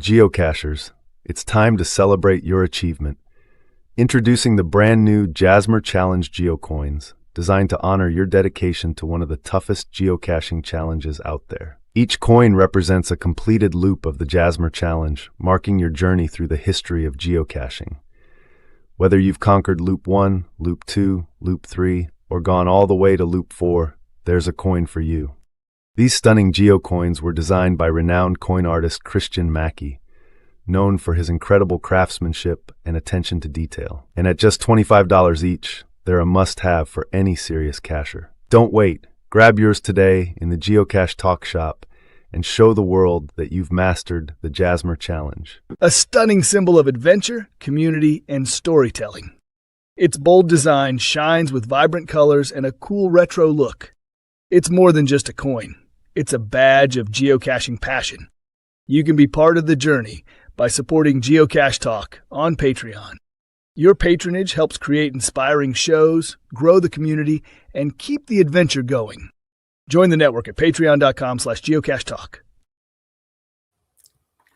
Geocachers, it's time to celebrate your achievement. Introducing the brand new Jasmer Challenge GeoCoins, designed to honor your dedication to one of the toughest geocaching challenges out there. Each coin represents a completed loop of the Jasmer Challenge, marking your journey through the history of geocaching. Whether you've conquered Loop 1, Loop 2, Loop 3, or gone all the way to Loop 4, there's a coin for you. These stunning geocoins were designed by renowned coin artist Christian Mackey, known for his incredible craftsmanship and attention to detail. And at just $25 each, they're a must-have for any serious cacher. Don't wait. Grab yours today in the Geocache Talk Shop and show the world that you've mastered the Jasmer Challenge. A stunning symbol of adventure, community, and storytelling. Its bold design shines with vibrant colors and a cool retro look. It's more than just a coin. It's a badge of geocaching passion. You can be part of the journey by supporting Geocache Talk on Patreon. Your patronage helps create inspiring shows, grow the community, and keep the adventure going. Join the network at patreon.com/geocachetalk.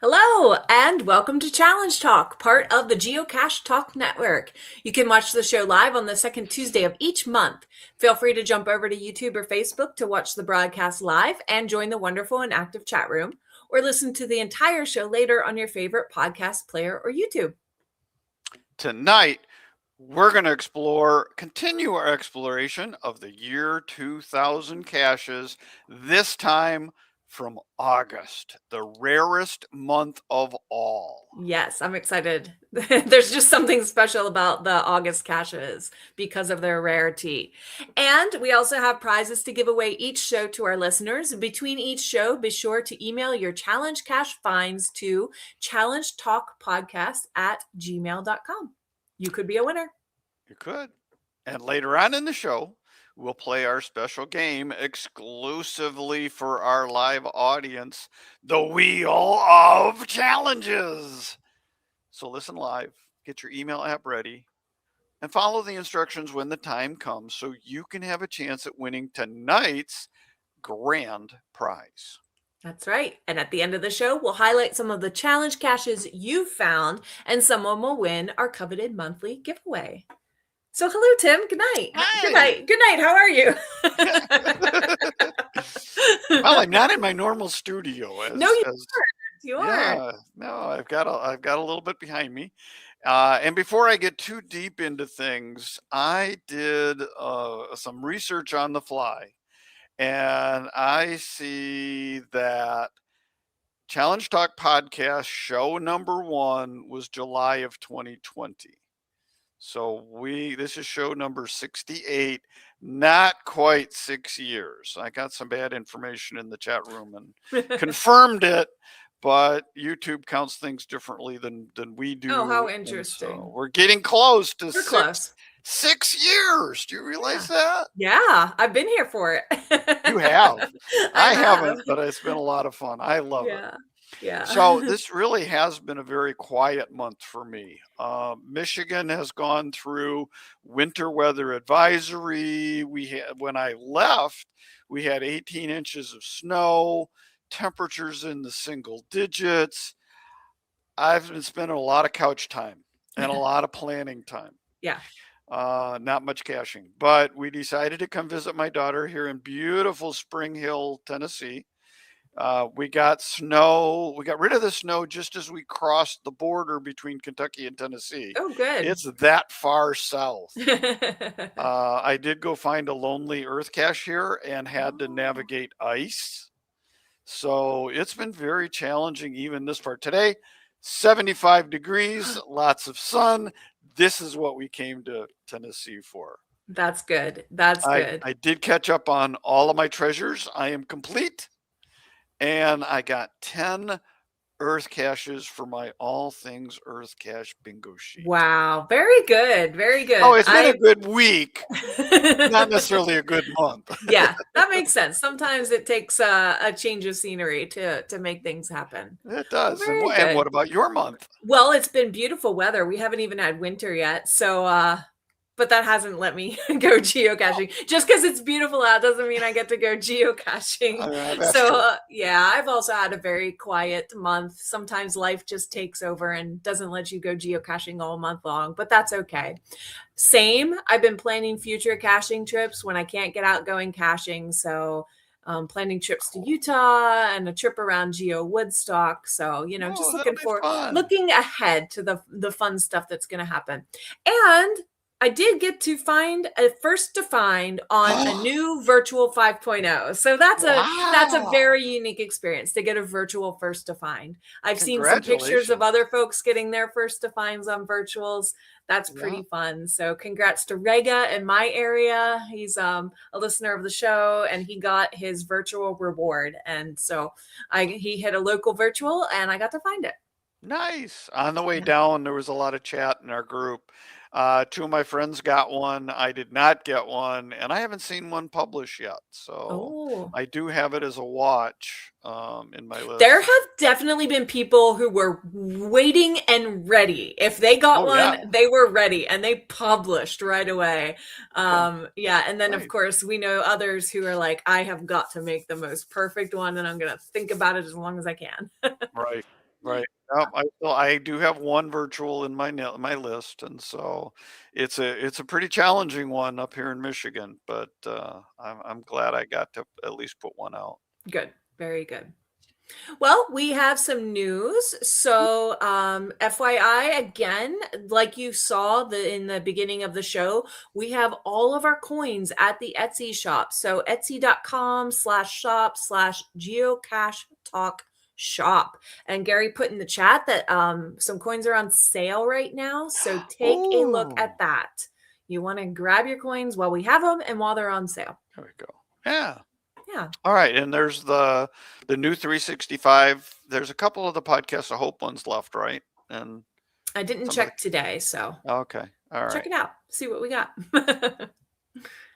Hello, and welcome to Challenge Talk, part of the Geocache Talk Network. You can watch the show live on the second Tuesday of each month. Feel free to jump over to YouTube or Facebook to watch the broadcast live and join the wonderful and active chat room, or listen to the entire show later on your favorite podcast player or YouTube. Tonight, we're going to continue our exploration of the year 2000 caches, this time from August, the rarest month of all. Yes, I'm excited. There's just something special about the August caches because of their rarity. And we also have prizes to give away each show to our listeners. Between each show, be sure to email your challenge cache finds to challengetalkpodcast@gmail.com. You could be a winner. You could. And later on in the show, we'll play our special game exclusively for our live audience, the Wheel of Challenges. So listen live, get your email app ready, and follow the instructions when the time comes so you can have a chance at winning tonight's grand prize. That's right. And at the end of the show, we'll highlight some of the challenge caches you've found, and someone will win our coveted monthly giveaway. So hello, Tim. Good night. Hi. Good night. Good night. How are you? Well, I'm not in my normal studio. No, you aren't. You are. Yeah, no, I've got a little bit behind me. And before I get too deep into things, I did some research on the fly, and I see that Challenge Talk Podcast show number 1 was July of 2020. So this is show number 68, not quite 6 years. I got some bad information in the chat room and confirmed it, but YouTube counts things differently than we do. Oh, how interesting. So we're getting close to close. 6 years. Do you realize that? Yeah, I've been here for it. You have. I haven't, but it's been a lot of fun. I love it. Yeah. So this really has been a very quiet month for me. Michigan has gone through winter weather advisory. When I left, we had 18 inches of snow, temperatures in the single digits. I've been spending a lot of couch time and a lot of planning time. Yeah. Not much caching, but we decided to come visit my daughter here in beautiful Spring Hill, Tennessee. We got snow. We got rid of the snow just as we crossed the border between Kentucky and Tennessee. Oh, good. It's that far south. I did go find a lonely earth cache here and had to navigate ice. So it's been very challenging even this far. Today, 75 degrees, lots of sun. This is what we came to Tennessee for. That's good. That's good. I did catch up on all of my treasures. I am complete. And I got 10 earth caches for my all things earth cache bingo sheet. Wow. Very good. Very good. Oh, it's been a good week. Not necessarily a good month. Yeah, that makes sense. Sometimes it takes a change of scenery to make things happen. It does. Very And good. what about your month? Well, it's been beautiful weather. We haven't even had winter yet. So but that hasn't let me go geocaching. Just because it's beautiful out doesn't mean I get to go geocaching. That's So true. yeah, I've also had a very quiet month. Sometimes life just takes over and doesn't let you go geocaching all month long, but that's okay. Same. I've been planning future caching trips when I can't get out going caching. So planning trips to Utah and a trip around Geo Woodstock. So, just That'll be fun. looking ahead to the fun stuff that's going to happen. And I did get to find a first to find on a new virtual 5.0. So that's a very unique experience to get a virtual first to find. I've seen some pictures of other folks getting their first to finds on virtuals. That's pretty fun. So congrats to Rega in my area. He's a listener of the show, and he got his virtual reward. And so he hit a local virtual, and I got to find it. Nice. On the way down, there was a lot of chat in our group. Two of my friends got one. I did not get one, and I haven't seen one published yet. So I do have it as a watch in my list. There have definitely been people who were waiting and ready. If they got one, they were ready, and they published right away. And then of course we know others who are like, I have got to make the most perfect one, and I'm going to think about it as long as I can. Right. I do have one virtual in my list, and so it's a pretty challenging one up here in Michigan. But I'm glad I got to at least put one out. Good, very good. Well, we have some news. So, FYI, again, like you saw in the beginning of the show, we have all of our coins at the Etsy shop. So, etsy.com/shop/geocache talk shop. And Gary put in the chat that some coins are on sale right now. So take a look at that. You want to grab your coins while we have them and while they're on sale. There we go. Yeah. Yeah. All right. And there's the new 365. There's a couple of the Podcast of Hope ones left, right? And I didn't check today. So okay. All right. Check it out. See what we got.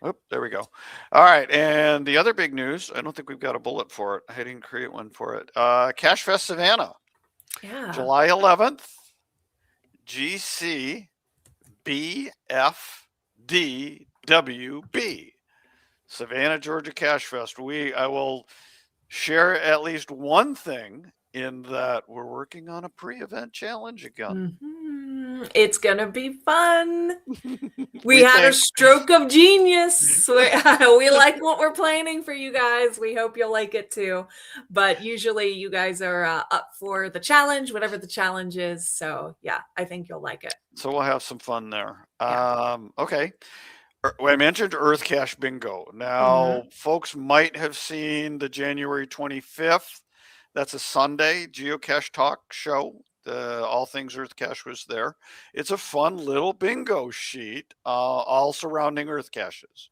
Oh, there we go. All right. And the other big news, I don't think we've got a bullet for it. I didn't create one for it. Cache Fest Savannah. Yeah. July 11th. GCBFDWB. Savannah, Georgia Cache Fest. I will share at least one thing in that we're working on a pre-event challenge again. Mm-hmm. It's going to be fun. We had a stroke of genius. We like what we're planning for you guys. We hope you'll like it too. But usually you guys are up for the challenge, whatever the challenge is. So yeah, I think you'll like it. So we'll have some fun there. Yeah. Okay. I mentioned Earth Cache Bingo. Now, folks might have seen the January 25th. That's a Sunday Geocache Talk show. All Things Earth Cache was there. It's a fun little bingo sheet, all surrounding Earth Caches.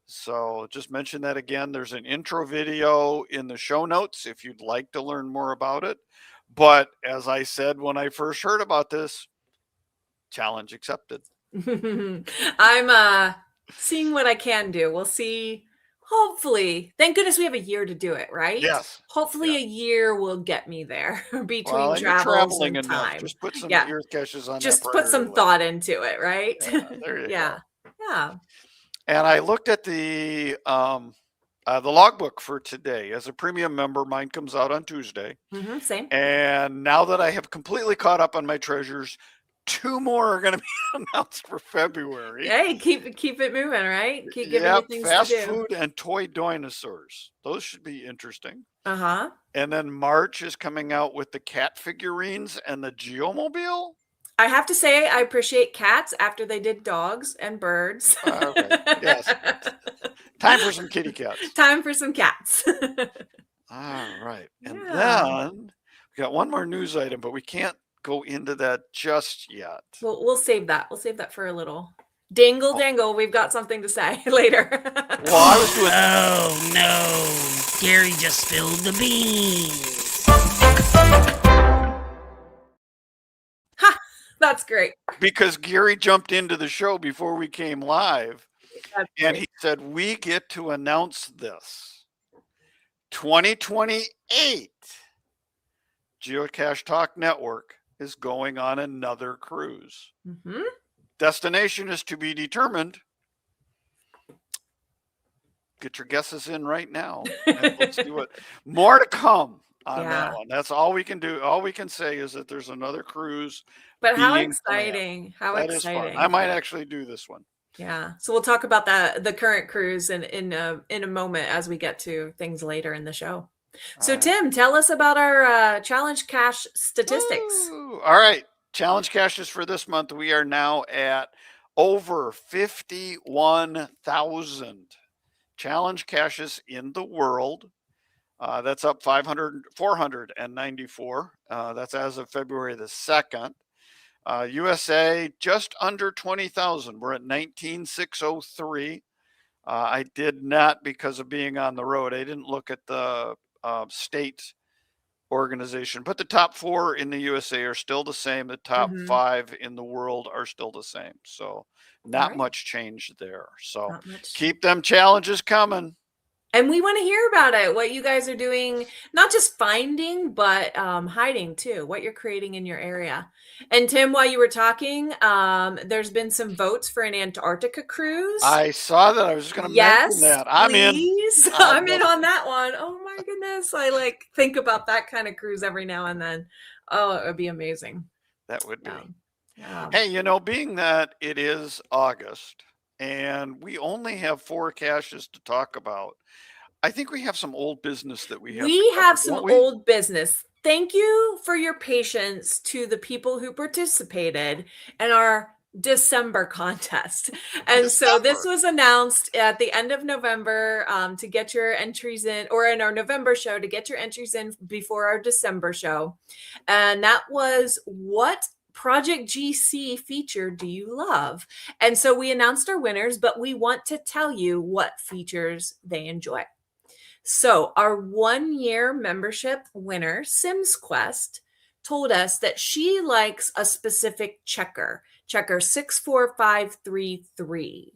So just mention that again. There's an intro video in the show notes if you'd like to learn more about it. But as I said when I first heard about this, challenge accepted. I'm seeing what I can do. We'll see. Hopefully, thank goodness we have a year to do it, right? Yes. Hopefully, a year will get me there between travels and time. Just put some Earth Caches on. Just put some thought into it, right? There you go. Yeah. And I looked at the logbook for today. As a premium member, mine comes out on Tuesday. Same. And now that I have completely caught up on my treasures, 2 more are going to be announced for February. Hey, keep it moving, right? Keep giving you things fast to do. food and toy dinosaurs. Those should be interesting. And then March is coming out with the cat figurines and the Geomobile. I have to say, I appreciate cats after they did dogs and birds. Okay. Yes. Time for some kitty cats. Time for some cats. All right. And then we got one more news item, but we can't go into that just yet. We'll save that. We'll save that for a little. Dangle. We've got something to say later. Well, I was doing. Oh no! Gary just spilled the beans. Ha! That's great. Because Gary jumped into the show before we came live, and he said we get to announce this. 2028 Geocache Talk Network is going on another cruise. Destination is to be determined. Get your guesses in right now, and let's see what more to come on that one. That's all we can do. All we can say is that there's another cruise But how being planned. exciting. How That is exciting. fun. I might actually do this one. Yeah. So we'll talk about the current cruise in a moment as we get to things later in the show. So Tim, tell us about our challenge cache statistics. Woo! All right. Challenge caches for this month. We are now at over 51,000 challenge caches in the world. That's up 494. That's as of February the 2nd. USA, just under 20,000. We're at 19,603. I did not, because of being on the road, I didn't look at the state organization, but the top 4 in the USA are still the same. The top 5 in the world are still the same. So not much change there. So keep them challenges coming. And we want to hear about it, what you guys are doing, not just finding, but hiding too, what you're creating in your area. And Tim, while you were talking, there's been some votes for an Antarctica cruise. I saw that. I was just going to mention that. I'm in. I'm in on that one. Oh my goodness. I think about that kind of cruise every now and then. Oh, it would be amazing. That would be. Hey, being that it is August and we only have 4 caches to talk about, I think we have some old business that we have. We have some old business. Thank you for your patience to the people who participated in our December contest. And so this was announced at the end of November to get your entries in, or in our November show to get your entries in before our December show. And that was, what Project GC feature do you love? And so we announced our winners, but we want to tell you what features they enjoy. So our 1-year membership winner, Sims Quest, told us that she likes a specific checker 64533.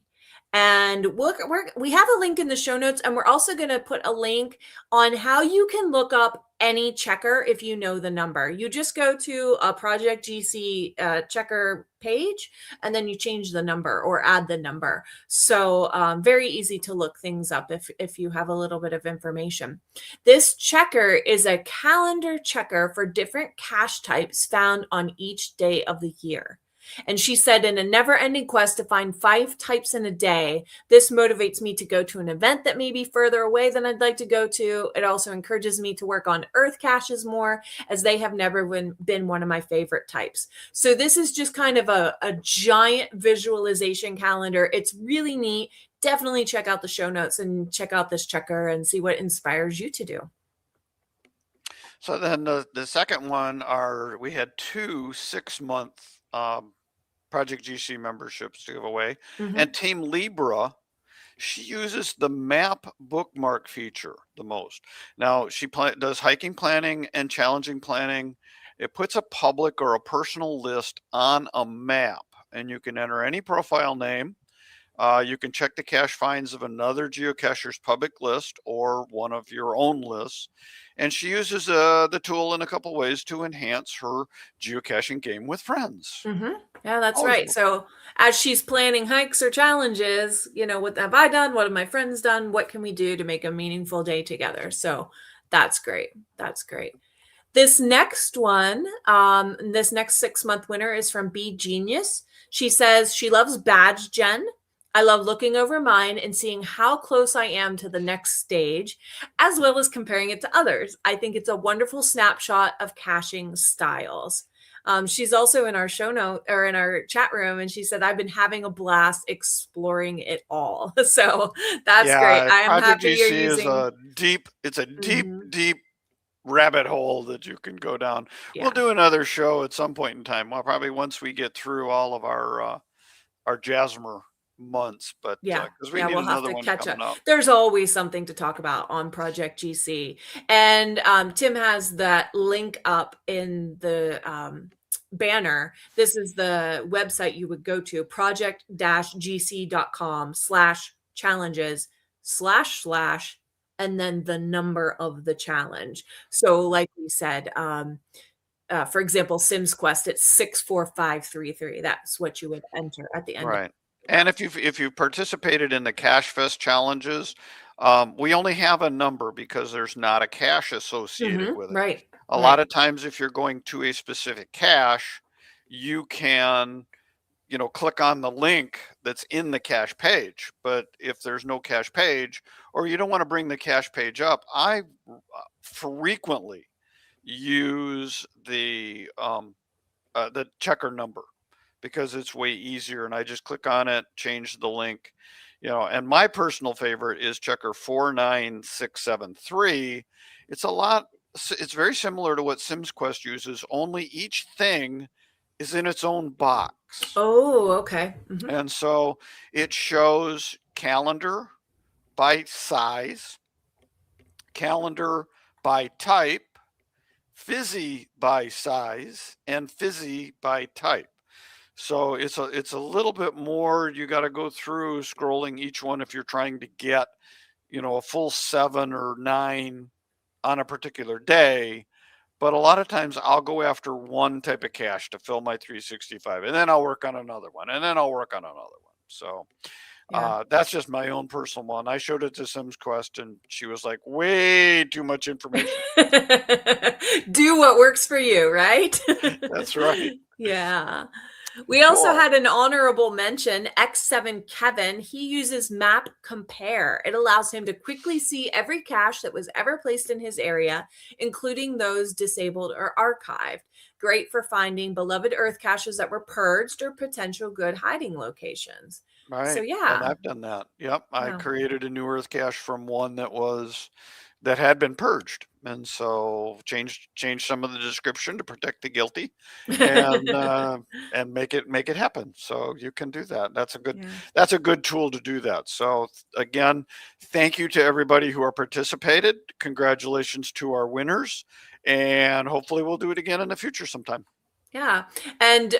And we have a link in the show notes, and we're also going to put a link on how you can look up any checker if you know the number. You just go to a Project GC checker page, and then you change the number or add the number. So very easy to look things up if you have a little bit of information. This checker is a calendar checker for different cache types found on each day of the year. And she said, in a never-ending quest to find 5 types in a day, this motivates me to go to an event that may be further away than I'd like to go to. It also encourages me to work on earth caches more, as they have never been one of my favorite types. So this is just kind of a giant visualization calendar. It's really neat. Definitely check out the show notes and check out this checker and see what inspires you to do. So then the second one we had 2 6-month Project GC memberships to give away. And Team Libra, she uses the map bookmark feature the most. Now, she does hiking planning and challenging planning. It puts a public or a personal list on a map, and you can enter any profile name. You can check the cache finds of another geocacher's public list or one of your own lists. And she uses the tool in a couple ways to enhance her geocaching game with friends. Yeah, that's right. So as she's planning hikes or challenges, what have I done? What have my friends done? What can we do to make a meaningful day together? So that's great. That's great. This next one, this next 6-month winner is from Bee Genius. She says she loves badge gen. I love looking over mine and seeing how close I am to the next stage, as well as comparing it to others. I think it's a wonderful snapshot of caching styles. She's also in our show note or in our chat room, and she said, I've been having a blast exploring it all. So that's great. I am happy you're using. It's a deep rabbit hole that you can go down. We'll do another show at some point in time. Well, probably once we get through all of our Jasmer months, but because we need we'll another have to one catch coming up. There's always something to talk about on Project GC, and Tim has that link up in the banner. This is the website you would go to, project-gc.com/challenges/ and then the number of the challenge. So like we said, for example, Sims Quest, it's 64533. That's what you would enter at the end. Right. And if you've participated in the Cache Fest challenges, we only have a number because there's not a cache associated with it. Right. A lot of times, if you're going to a specific cache, you can, click on the link that's in the cache page. But if there's no cache page, or you don't want to bring the cache page up, I frequently use the checker number, because it's way easier, and I just click on it, change the link, and my personal favorite is checker 49673. It's very similar to what Sims Quest uses, only each thing is in its own box. Oh, okay. And so it shows calendar by size, calendar by type, fizzy by size, and fizzy by type. So it's a little bit more. You got to go through scrolling each one if you're trying to get, a full 7 or 9 on a particular day. But a lot of times I'll go after one type of cache to fill my 365, and then I'll work on another one, and then I'll work on another one. So that's just my own personal one. I showed it to Sims Quest, and she was like, way too much information. Do what works for you, right? That's right. Yeah. We also had an honorable mention, X7 Kevin. He uses Map Compare. It allows him to quickly see every cache that was ever placed in his area, including those disabled or archived. Great for finding beloved Earth caches that were purged or potential good hiding locations. Right. So yeah. And I've done that. Yep. I created a new Earth cache from one that had been purged, and so changed some of the description to protect the guilty, and make it happen. So you can do that. That's a good tool to do that. So again, thank you to everybody who participated. Congratulations to our winners, and hopefully we'll do it again in the future sometime. Yeah. And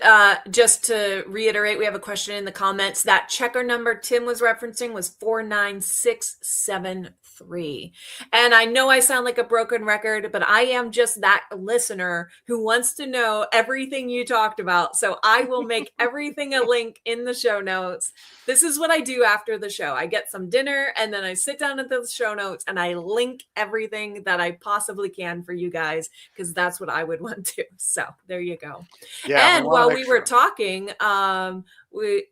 just to reiterate, we have a question in the comments. That checker number Tim was referencing was 49673. And I know I sound like a broken record, but I am just that listener who wants to know everything you talked about. So I will make everything a link in the show notes. This is what I do after the show. I get some dinner, and then I sit down at the show notes and I link everything that I possibly can for you guys, because that's what I would want to. So there you go. Yeah, and while we were talking, we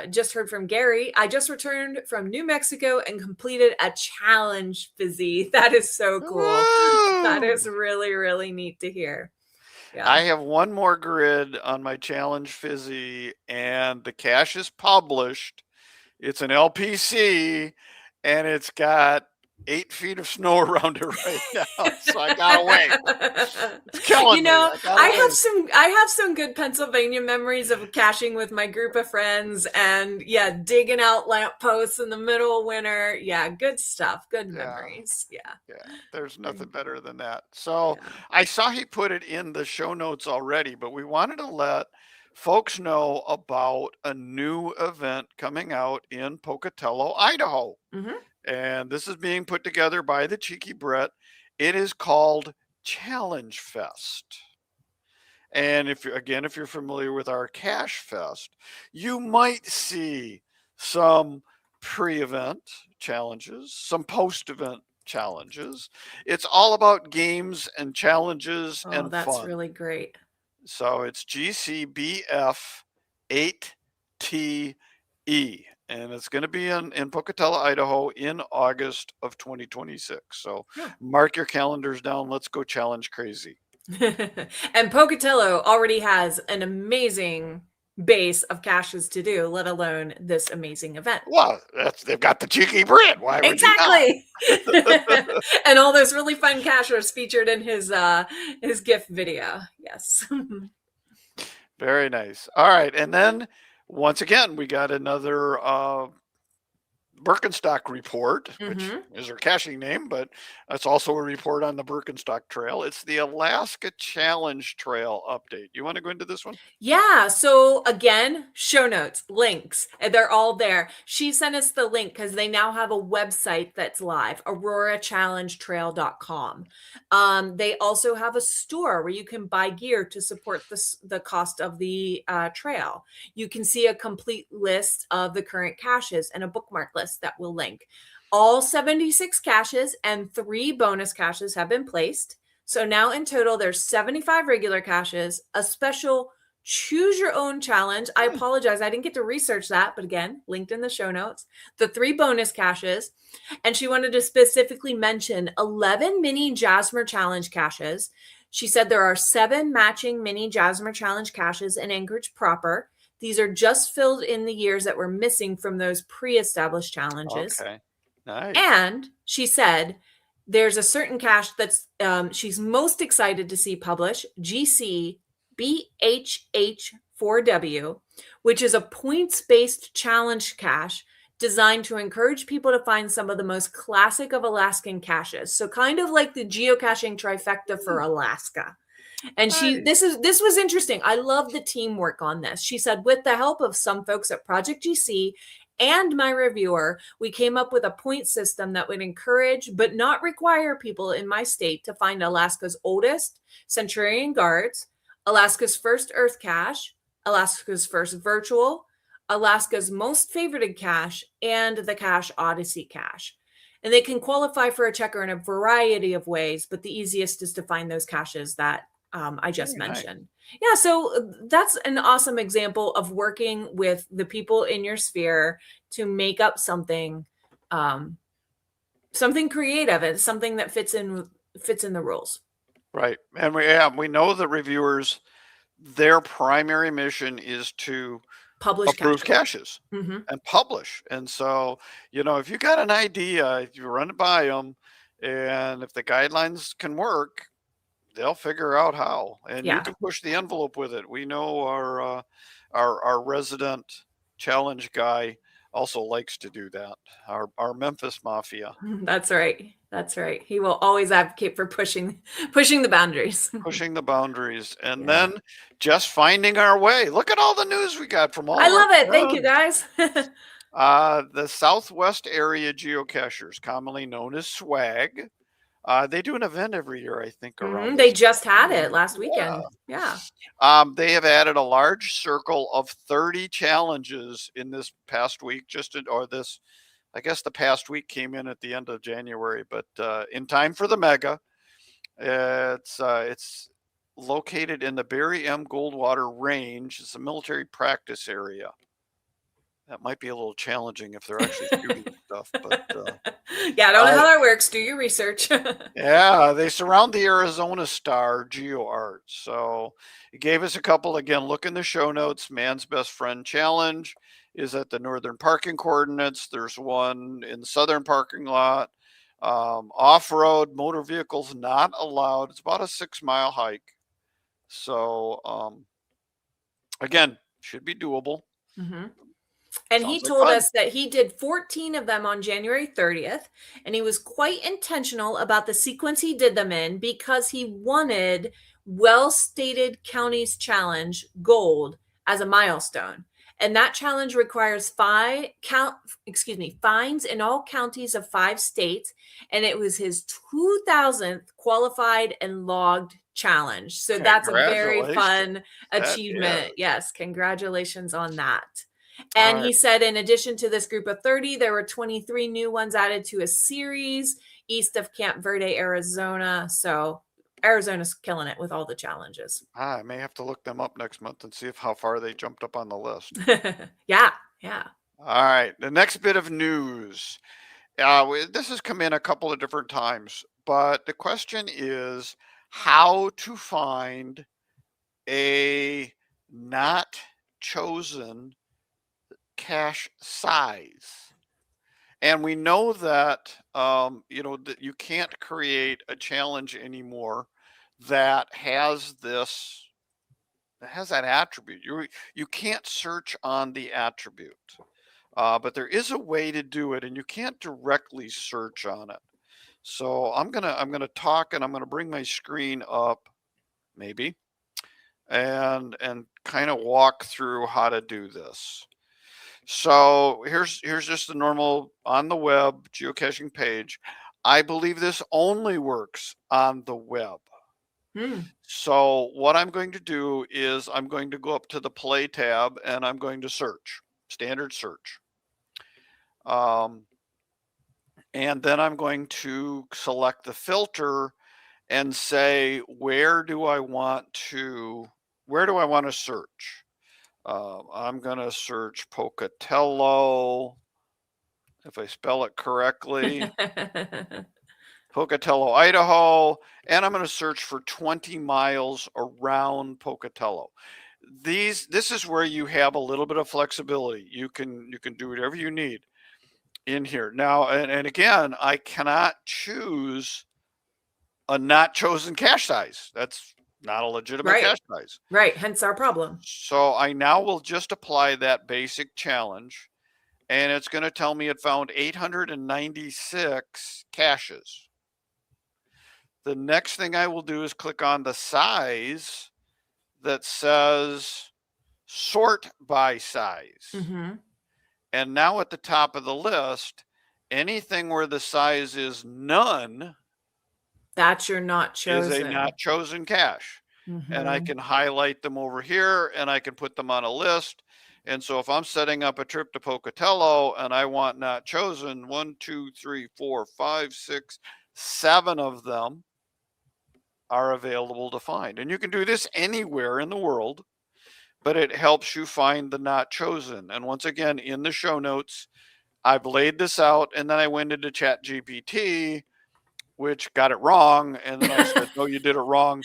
just heard from Gary. I just returned from New Mexico and completed a challenge fizzy. That is so cool. Woo! That is really, really neat to hear. Yeah. I have one more grid on my challenge fizzy, and the cache is published. It's an LPC, and it's got 8 feet of snow around it right now, so I gotta wait. It's killing me. I have some good Pennsylvania memories of caching with my group of friends, and digging out lampposts in the middle of winter. Yeah, good stuff. Good memories. Yeah. There's nothing better than that. So I saw he put it in the show notes already, but we wanted to let folks know about a new event coming out in Pocatello, Idaho. Mm-hmm. And this is being put together by the Cheeky Brett. It is called Challenge Fest. And if you're familiar with our Cache Fest, you might see some pre-event challenges, some post-event challenges. It's all about games and challenges and fun. That's really great. So it's GCBF 8TE. And it's going to be in Pocatello, Idaho in August of 2026. So mark your calendars down. Let's go challenge crazy. And Pocatello already has an amazing base of caches to do, let alone this amazing event. Well, they've got the Cheeky Brett. Why would exactly. And all those really fun caches featured in his gift video. Yes. Very nice. All right. And then once again, we got another Birkenstock report, which Mm-hmm. is her caching name, but it's also a report on the Birkenstock Trail. It's the Alaska Challenge Trail update. You want to go into this one? Yeah. So again, show notes, links, and they're all there. She sent us the link because they now have a website that's live, aurorachallengetrail.com. They also have a store where you can buy gear to support the cost of the trail. You can see a complete list of the current caches and a bookmark list that will link. All 76 caches and 3 bonus caches have been placed. So now in total, there's 75 regular caches, a special choose your own challenge. I apologize. I didn't get to research that, but again, linked in the show notes. The 3 bonus caches. And she wanted to specifically mention 11 mini Jasmer challenge caches. She said there are 7 matching mini Jasmer challenge caches in Anchorage proper. These are just filled in the years that were missing from those pre-established challenges. Okay. Nice. And she said there's a certain cache that's she's most excited to see publish, GC BHH4W, which is a points-based challenge cache designed to encourage people to find some of the most classic of Alaskan caches. So kind of like the geocaching trifecta for Alaska. And Nice. this was interesting. I love the teamwork on this. She said, with the help of some folks at Project GC and my reviewer, we came up with a point system that would encourage but not require people in my state to find Alaska's oldest Centurion Guards, Alaska's first Earth cache, Alaska's first virtual, Alaska's most favorited cache, and the Cache Odyssey cache. And they can qualify for a checker in a variety of ways, but the easiest is to find those caches that I just Very nice. mentioned. Yeah, so that's an awesome example of working with the people in your sphere to make up something, something creative and something that fits in the rules. Right. And we know the reviewers, their primary mission is to Publish approve caches Mm-hmm. and publish. And so, if you got an idea, you run it by them, and if the guidelines can work, they'll figure out how, and you Yeah. can push the envelope with it. We know our resident challenge guy also likes to do that. Our Memphis Mafia. That's right. That's right. He will always advocate for pushing the boundaries. Pushing the boundaries, and Yeah. then just finding our way. Look at all the news we got from all I our love it. Thank you, friends. guys. The Southwest Area Geocachers, commonly known as SWAG, they do an event every year, I think, around They this. just had it last Yeah. weekend. Yeah. They have added a large circle of 30 challenges in this past week, I guess the past week came in at the end of January, but in time for the mega. It's located in the Barry M. Goldwater Range. It's a military practice area. That might be a little challenging if they're actually shooting stuff, but Yeah, I don't know how that works. Do your research. yeah, they surround the Arizona Star GeoArt. So it gave us a couple. Again, look in the show notes. Man's Best Friend Challenge is at the northern parking coordinates. There's one in the southern parking lot. Off-road motor vehicles not allowed. It's about a 6-mile hike. So again, should be doable. Mm-hmm. And he Sounds like told fun. us that he did 14 of them on January 30th, and he was quite intentional about the sequence he did them in because he wanted well-stated counties challenge gold as a milestone. And that challenge requires fines in all counties of 5 states, and it was his 2000th qualified and logged challenge. So that's a very fun achievement. Yes, congratulations on that. And he said, in addition to this group of 30, there were 23 new ones added to a series east of Camp Verde, Arizona. So Arizona's killing it with all the challenges. I may have to look them up next month and see how far they jumped up on the list. Yeah. All right. The next bit of news. This has come in a couple of different times, but the question is how to find a not chosen cache size. And we know that that you can't create a challenge anymore that has that attribute. You can't search on the attribute. but there is a way to do it, and you can't directly search on it. So I'm gonna talk, and I'm gonna bring my screen up, maybe, and kind of walk through how to do this. So here's just the normal on the web geocaching page. I believe this only works on the web. So what I'm going to do is I'm going to go up to the play tab, and I'm going to search, standard search. And then I'm going to select the filter and say, where do I want to search? I'm going to search Pocatello, if I spell it correctly, Pocatello, Idaho, and I'm going to search for 20 miles around Pocatello. This is where you have a little bit of flexibility. You can do whatever you need in here. Now, and again, I cannot choose a not chosen cache size. That's not a legitimate cache size. Right, hence our problem. So I now will just apply that basic challenge, and it's going to tell me it found 896 caches. The next thing I will do is click on the size that says sort by size. And now at the top of the list, anything where the size is none, that's your not chosen. Is a not chosen cache. And I can highlight them over here, and I can put them on a list. And so if I'm setting up a trip to Pocatello and I want not chosen, 1, 2, 3, 4, 5, 6, 7 of them are available to find. And you can do this anywhere in the world, but it helps you find the not chosen. And once again, in the show notes, I've laid this out, and then I went into ChatGPT, which got it wrong. And then I said, no, you did it wrong.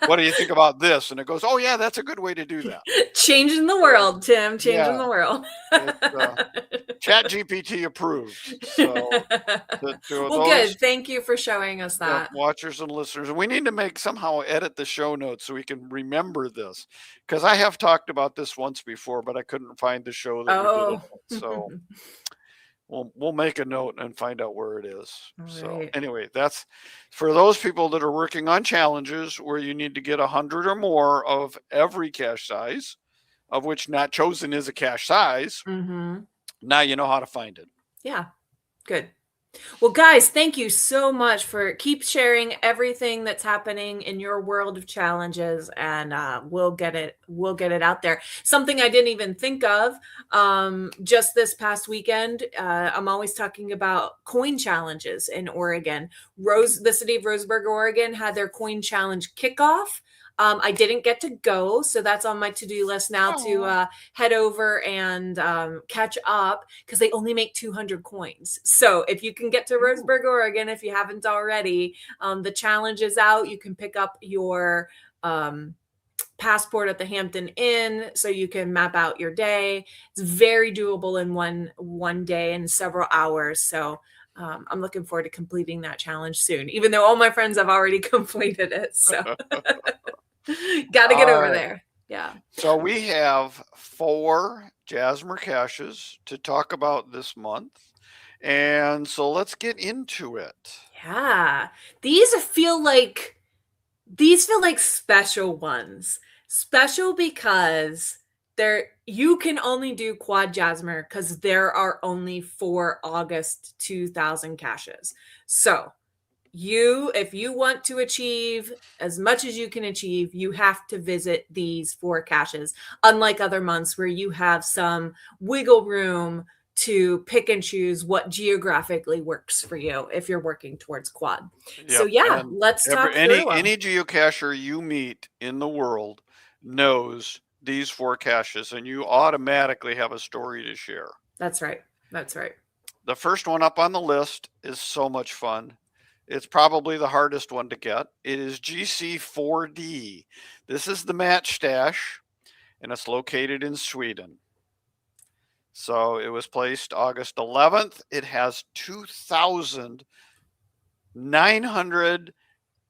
What do you think about this? And it goes, oh yeah, that's a good way to do that. Changing the world, Tim, changing the world. ChatGPT approved. So, good. Thank you for showing us that. Watchers and listeners. And we need to somehow edit the show notes so we can remember this. Because I have talked about this once before, but I couldn't find the show that we did it. So we'll make a note and find out where it is. So anyway, that's for those people that are working on challenges where you need to get 100 or more of every cache size, of which not chosen is a cache size. Now you know how to find it. Yeah, good. Well, guys, thank you so much for keep sharing everything that's happening in your world of challenges, and we'll get it out there. Something I didn't even think of just this past weekend. I'm always talking about coin challenges in Oregon. The city of Roseburg, Oregon, had their coin challenge kickoff. I didn't get to go, so that's on my to-do list now to head over and catch up, because they only make 200 coins. So if you can get to Roseburg, Oregon, if you haven't already, the challenge is out. You can pick up your passport at the Hampton Inn so you can map out your day. It's very doable in one day and several hours. So I'm looking forward to completing that challenge soon, even though all my friends have already completed it. So got to get over there. Yeah. So we have 4 Jasmer caches to talk about this month. And so let's get into it. Yeah. These feel like special ones. Special because you can only do quad Jasmer because there are only 4 August 2000 caches. So if you want to achieve as much as you can achieve, you have to visit these 4 caches, unlike other months where you have some wiggle room to pick and choose what geographically works for you if you're working towards quad. Yep. So yeah, let's talk through any geocacher you meet in the world knows these 4 caches, and you automatically have a story to share. That's right. That's right. The first one up on the list is so much fun. It's probably the hardest one to get. It is GC4D. This is the match stash, and it's located in Sweden. So it was placed August 11th. It has 2,900.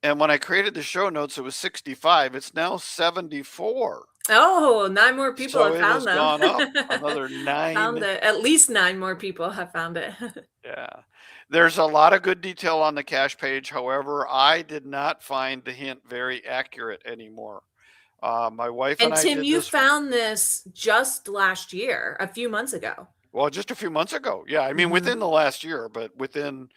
And when I created the show notes, it was 65. It's now 74. Oh, 9 more people So have it has found them. gone up another Found 9. it. At least 9 more people have found it. Yeah. There's a lot of good detail on the cache page. However, I did not find the hint very accurate anymore. My wife and And I Tim, did you this one. found this just last year, a few months ago. Well, just a few months ago. Yeah, I mean, Mhm. within the last year, but within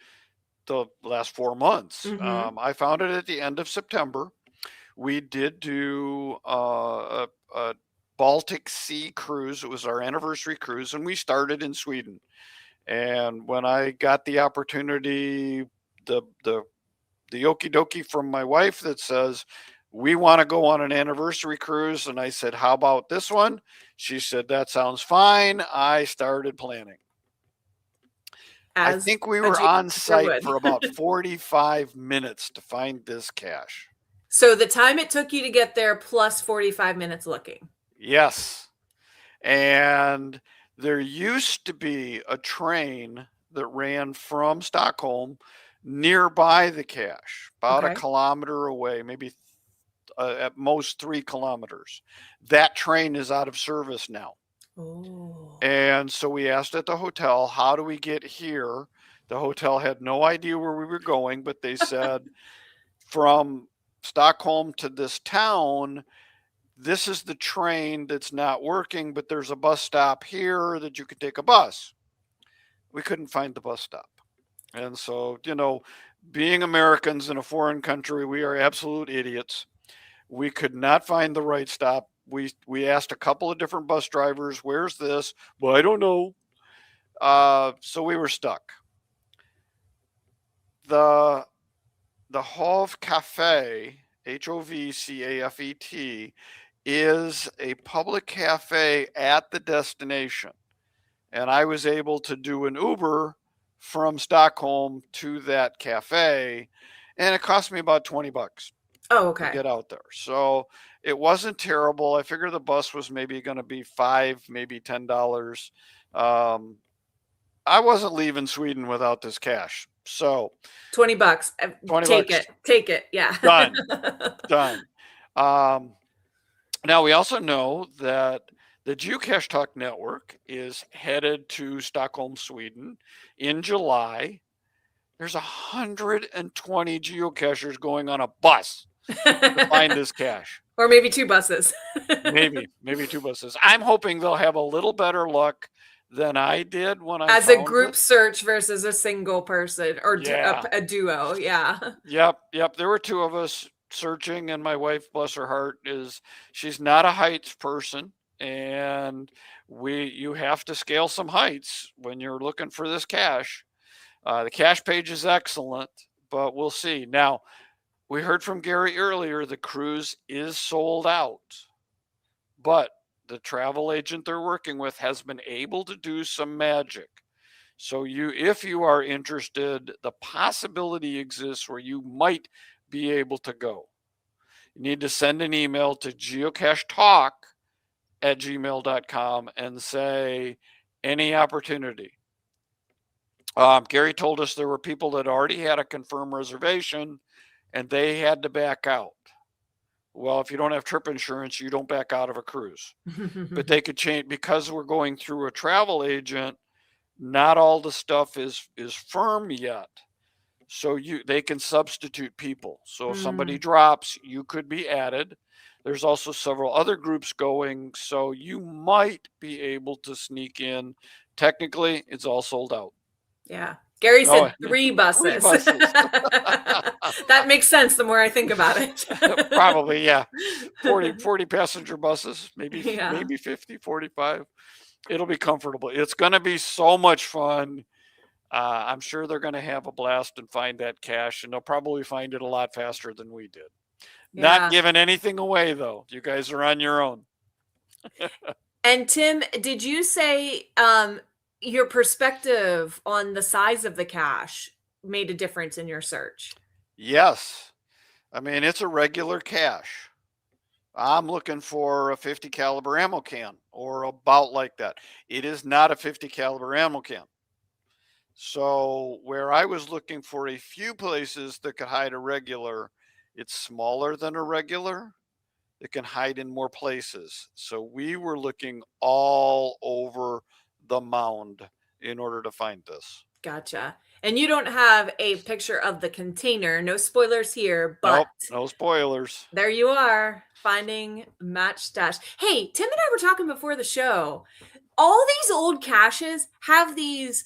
the last 4 months. Mhm. I found it at the end of September. We did do a Baltic Sea cruise. It was our anniversary cruise, and we started in Sweden. And when I got the opportunity, the okie dokie from my wife that says, we want to go on an anniversary cruise. And I said, how about this one? She said, that sounds fine. I started planning. I As think we a were on geocacher site would. for about 45 minutes to find this cache. So the time it took you to get there plus 45 minutes looking. Yes. And there used to be a train that ran from Stockholm nearby the cache, about a Okay. kilometer away, maybe at most 3 kilometers. That train is out of service now. Oh. And so we asked at the hotel, how do we get here? The hotel had no idea where we were going, but they said from Stockholm to this town, this is the train that's not working, but there's a bus stop here that you could take a bus. We couldn't find the bus stop. And so, being Americans in a foreign country, we are absolute idiots. We could not find the right stop. We asked a couple of different bus drivers, where's this? Well, I don't know. So we were stuck. The Hove Cafe, Hovcafet, is a public cafe at the destination. And I was able to do an Uber from Stockholm to that cafe, and it cost me about $20 Oh, to okay. get out there. So it wasn't terrible. I figured the bus was maybe going to be $5, maybe $10. I wasn't leaving Sweden without this cache. So $20. 20 Take bucks it. Take it. Yeah. done. Done. Now we also know that the Geocache Talk Network is headed to Stockholm, Sweden in July. There's 120 geocachers going on a bus to find this cache. Or maybe 2 buses. Maybe 2 buses. I'm hoping they'll have a little better luck than I did when I As a found group it. search versus a single person or Yeah. a duo. Yeah. Yep. There were 2 of us searching, and my wife, bless her heart, she's not a heights person, and you have to scale some heights when you're looking for this cache. The cache page is excellent, but we'll see. Now, we heard from Gary earlier, the cruise is sold out, but the travel agent they're working with has been able to do some magic. So if you are interested, the possibility exists where you might be able to go. You need to send an email to geocachetalk@gmail.com and say any opportunity. Gary told us there were people that already had a confirmed reservation and they had to back out. Well, if you don't have trip insurance, you don't back out of a cruise. But they could change, because we're going through a travel agent, not all the stuff is firm yet. So they can substitute people. So if somebody drops, you could be added. There's also several other groups going, so you might be able to sneak in. Technically, it's all sold out. Yeah. Gary said No, 3 buses. 3 buses. That makes sense the more I think about it. Probably, yeah. 40 passenger buses, maybe Yeah. maybe 50, 45. It'll be comfortable. It's going to be so much fun. I'm sure they're going to have a blast and find that cache, and they'll probably find it a lot faster than we did. Yeah. Not giving anything away, though. You guys are on your own. And Tim, did you say your perspective on the size of the cache made a difference in your search? Yes. I mean, it's a regular cache. I'm looking for a 50 caliber ammo can or about like that. It is not a 50 caliber ammo can. So where I was looking for a few places that could hide a regular, it's smaller than a regular. that can hide in more places. So we were looking all over the mound in order to find this. Gotcha. And you don't have a picture of the container. No spoilers here, but Nope, no spoilers. there you are, finding match stash. Hey, Tim and I were talking before the show. All these old caches have these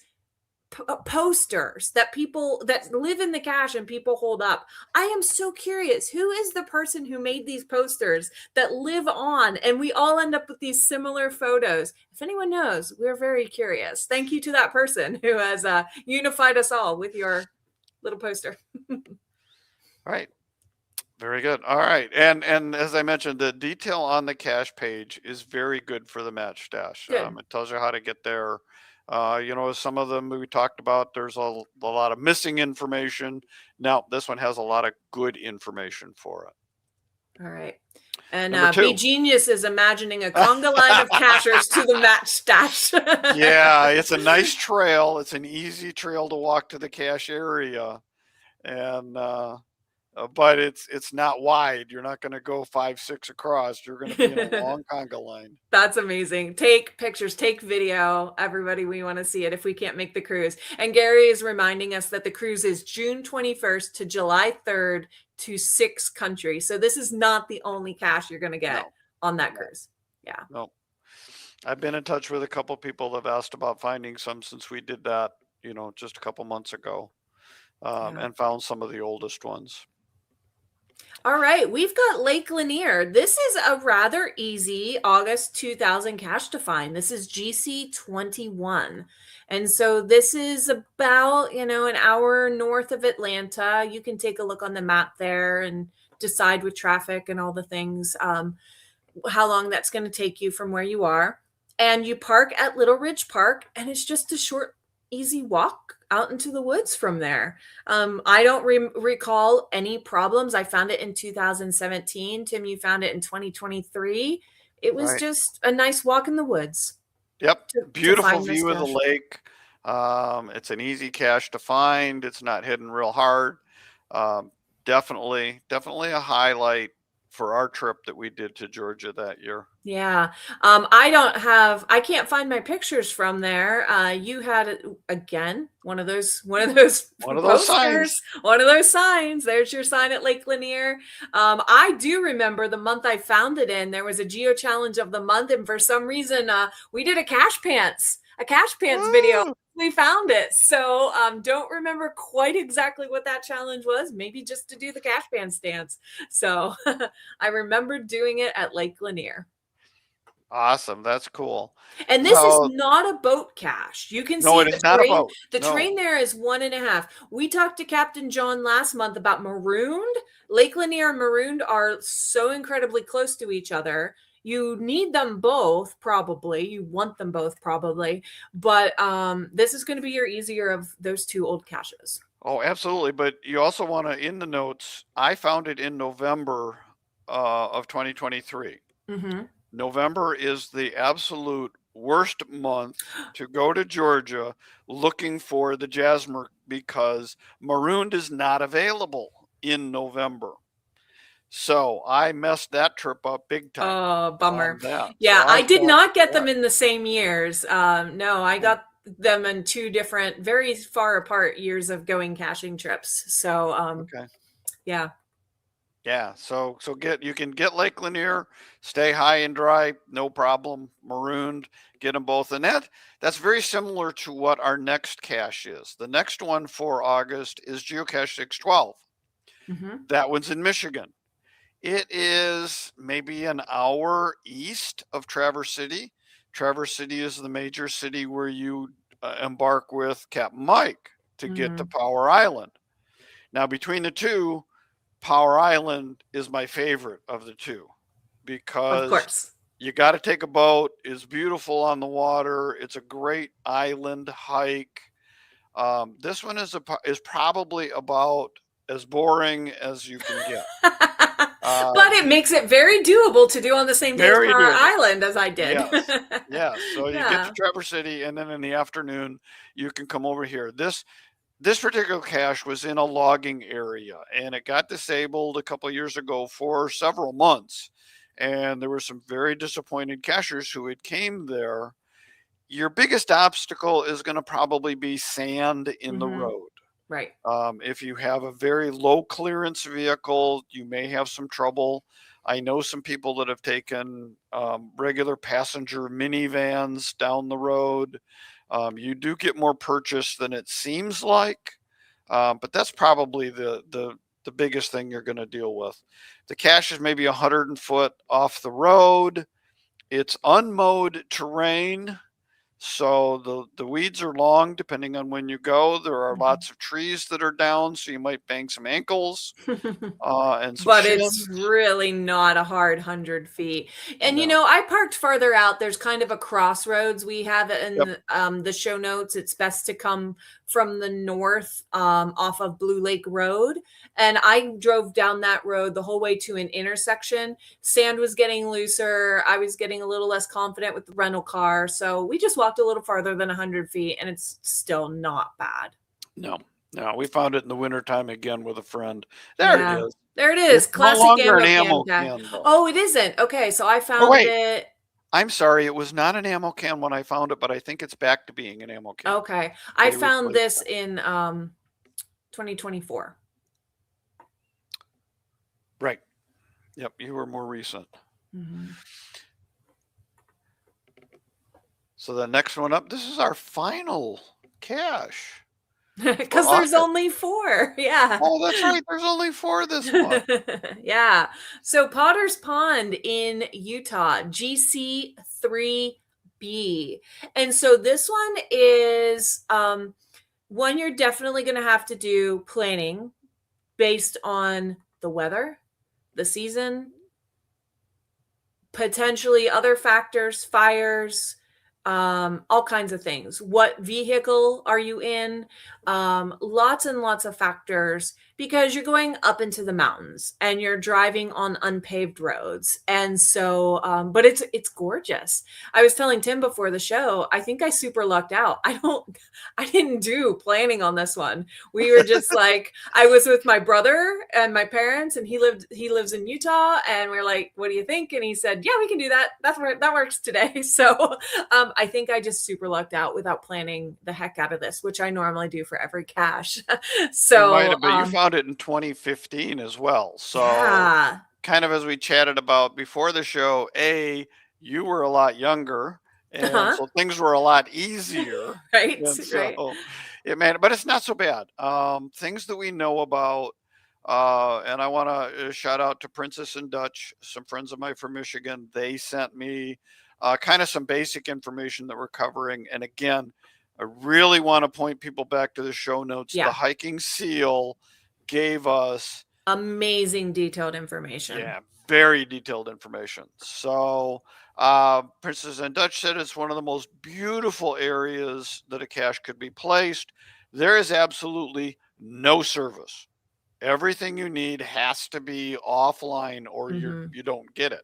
posters that people that live in the cache and people hold up. I am so curious, who is the person who made these posters that live on, and we all end up with these similar photos? If anyone knows, we're very curious. Thank you to that person who has unified us all with your little poster. Right. Very good. All right. And as I mentioned, the detail on the cache page is very good for the match stash. Good. It tells you how to get there. Some of them we talked about, there's a lot of missing information. Now, this one has a lot of good information for it. All right. And Number 2. Be Genius is imagining a conga line of cachers to the match stash. Yeah, it's a nice trail. It's an easy trail to walk to the cache area. And but it's not wide. You're not going to go 5, 6 across. You're going to be in a long conga line. That's amazing. Take pictures, take video. Everybody, we want to see it if we can't make the cruise. And Gary is reminding us that the cruise is June 21st to July 3rd to 6 countries. So this is not the only cache you're going to get on that cruise. Yeah. No. I've been in touch with a couple people that have asked about finding some since we did that, just a couple months ago, and found some of the oldest ones. All right, we've got Lake Lanier. This is a rather easy August 2000 cache to find. This is GC21. And so this is about, an hour north of Atlanta. You can take a look on the map there and decide with traffic and all the things, how long that's going to take you from where you are. And you park at Little Ridge Park, and it's just a short, easy walk out into the woods from there. I don't recall any problems. I found it in 2017. Tim, you found it in 2023. It was just a nice walk in the woods. Yep. Beautiful view of the lake. It's an easy cache to find. It's not hidden real hard. Definitely a highlight for our trip that we did to Georgia that year. Yeah. I can't find my pictures from there. You had, again, one of those posters, signs. One of those signs. There's your sign at Lake Lanier. I do remember the month I found it in, there was a Geo Challenge of the month. And for some reason, we did a cache pants video. We found it. So don't remember quite exactly what that challenge was. Maybe just to do the cache pants dance. So I remember doing it at Lake Lanier. Awesome. That's cool. And this is not a boat cache. You can see it is not a boat. The terrain there is 1.5. We talked to Captain John last month about Marooned. Lake Lanier and Marooned are so incredibly close to each other. You need them both, probably. You want them both, probably. But this is going to be your easier of those two old caches. Oh, absolutely. But you also want to, in the notes, I found it in November of 2023. Mm-hmm. November is the absolute worst month to go to Georgia looking for the Jasmer because Marooned is not available in November. So I messed that trip up big time. Oh, bummer. Yeah, so I did not get them in the same years. No, I got them in 2 different, very far apart years of going caching trips. So, yeah. Yeah, so you can get Lake Lanier, stay high and dry, no problem. Marooned, get them both. And that's very similar to what our next cache is. The next one for August is Geocache 612. Mm-hmm. That one's in Michigan. It is maybe an hour east of Traverse City. Traverse City is the major city where you embark with Captain Mike to get to Power Island. Now, between the two, Power Island is my favorite of the two because of course you got to take a boat. It's beautiful on the water. It's a great island hike. This one is probably about as boring as you can get. But it makes it very doable to do on the same day as Power Island as I did. Yes. So you get to Traverse City, and then in the afternoon, you can come over here. This particular cache was in a logging area, and it got disabled a couple of years ago for several months. and there were some very disappointed cachers who had came there. Your biggest obstacle is going to probably be sand in the road. Right. If you have a very low clearance vehicle, you may have some trouble. I know some people that have taken regular passenger minivans down the road. You do get more purchase than it seems like, but that's probably the biggest thing you're going to deal with. The cache is maybe 100 foot off the road. It's unmowed terrain. So the weeds are long depending on when you go. There are lots of trees that are down, so you might bang some ankles and some But it's shins. really not a hard 100 feet. And, you No. know, I parked farther out. There's kind of a crossroads. We have it in Yep. the show notes. It's best to come from the north off of Blue Lake Road. And I drove down that road the whole way to an intersection. Sand was getting looser. I was getting a little less confident with the rental car. So we just walked a little farther than 100 feet, and it's still not bad. No. We found it in the wintertime again with a friend. There it is. There it is. It's no Classic longer an ammo ammo can. can, though. Oh, it isn't. Okay, so I Oh, found wait. it. I'm sorry. It was not an ammo can when I found it, but I think it's back to being an ammo can. Okay. I They found replaced this in 2024. Right. Yep. You were more recent. So the next one up, this is our final cache. Because there's only 4. Yeah. Oh, that's right. There's only 4 this month. Yeah. So Potter's Pond in Utah, GC3B. And so this one is one you're definitely going to have to do planning based on the weather, the season, potentially other factors, fires, all kinds of things. What vehicle are you in? Lots and lots of factors, because you're going up into the mountains and you're driving on unpaved roads. And so, but it's gorgeous. I was telling Tim before the show, I think I super lucked out. I didn't do planning on this one. We were just like, I was with my brother and my parents, and he lives in Utah, and we we're like, what do you think? And he said, yeah, we can do that. That works today. So, I think I just super lucked out without planning the heck out of this, which I normally do for every cache. So you might have, but you found it in 2015 as well. So kind of as we chatted about before the show, you were a lot younger, and so things were a lot easier. Right. And so but it's not so bad. Things that we know about, and I want to shout out to Princess and Dutch, some friends of mine from Michigan. They sent me kind of some basic information that we're covering. And again, I really want to point people back to the show notes. The Hiking Seal gave us amazing detailed information. Yeah, very detailed information. So Princess and Dutch said it's one of the most beautiful areas that a cache could be placed. There is absolutely no service. Everything you need has to be offline, or you don't get it.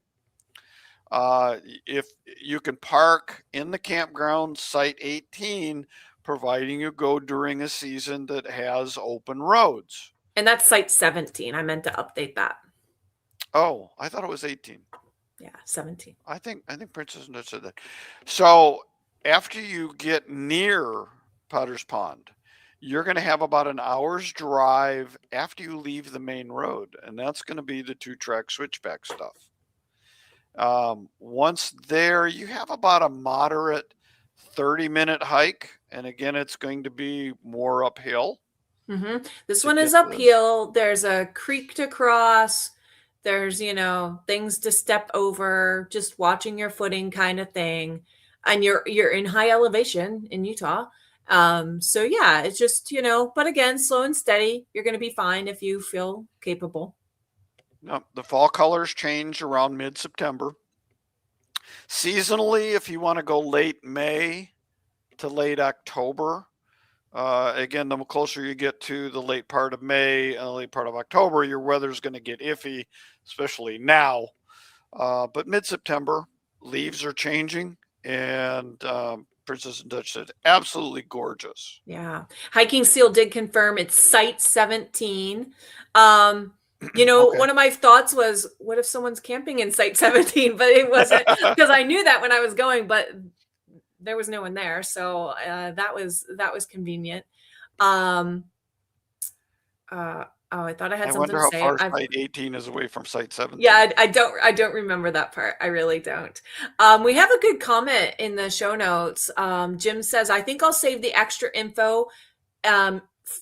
If you can park in the campground, site 18, providing you go during a season that has open roads. And that's site 17. I meant to update that. Oh, I thought it was 18. Yeah, 17. I think Princess and Dutch said that. So after you get near Potter's Pond, you're going to have about an hour's drive after you leave the main road, and that's going to be the 2-track switchback stuff. Once there, you have about a moderate 30-minute hike, and again, it's going to be more uphill. This one is uphill. There's a creek to cross. There's, things to step over, just watching your footing kind of thing. And you're in high elevation in Utah. So yeah, it's just, but again, slow and steady. You're going to be fine if you feel capable. No, the fall colors change around mid-September. Seasonally, if you want to go late May to late October, again, the closer you get to the late part of May and the late part of October, your weather's going to get iffy, especially now. But mid-September, leaves are changing, and Princess and Dutch said absolutely gorgeous. Yeah. Hiking Seal did confirm it's site 17. You know, Okay. one of my thoughts was, what if someone's camping in Site 17? But it wasn't, because I knew that when I was going, but there was no one there. So that was convenient. Um, oh, I thought I had I something wonder to how say. far Site 18 is away from Site 17. Yeah, I don't remember that part. I really don't. We have a good comment in the show notes. Jim says, I think I'll save the extra info